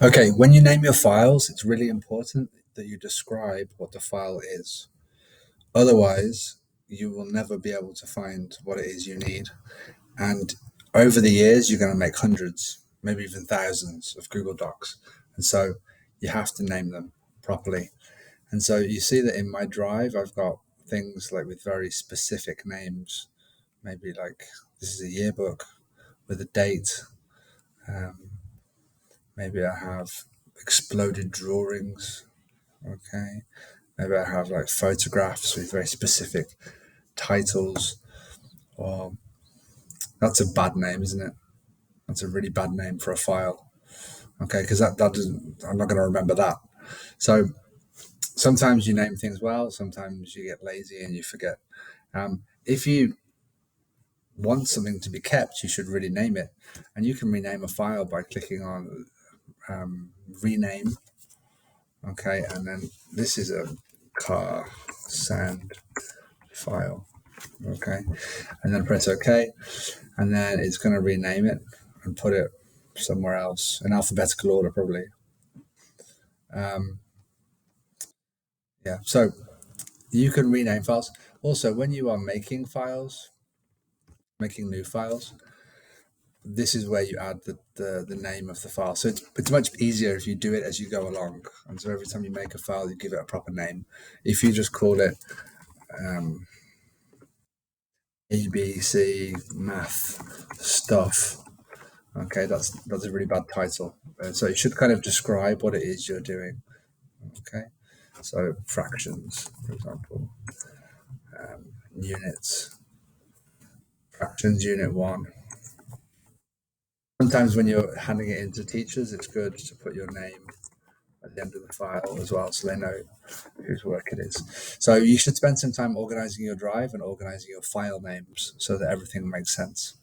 Okay, when you name your files, it's really important that you describe what the file is. Otherwise, you will never be able to find what it is you need. And over the years, you're going to make hundreds, maybe even thousands of Google Docs. And so you have to name them properly. And so you see that in my drive, I've got things like with very specific names, maybe like this is a yearbook with a date. Um, Maybe I have exploded drawings. Okay. Maybe I have like photographs with very specific titles. Or that's a bad name, isn't it? That's a really bad name for a file. Okay, because that doesn't. I'm not going to remember that. So sometimes you name things well. Sometimes you get lazy and you forget. If you want something to be kept, you should really name it, and you can rename a file by clicking on rename. Okay, and then this is a car sound file. Okay, and then press OK, and then it's going to rename it and put it somewhere else in alphabetical order, probably. Yeah, so you can rename files. Also, when you are making files, making new files, this is where you add the name of the file. So it's much easier if you do it as you go along. And so every time you make a file, you give it a proper name. If you just call it ABC math stuff, okay, that's a really bad title. So you should kind of describe what it is you're doing. Okay, so fractions, for example, units, fractions, unit one. Sometimes when you're handing it in to teachers, it's good to put your name at the end of the file as well, so they know whose work it is. So you should spend some time organizing your drive and organizing your file names so that everything makes sense.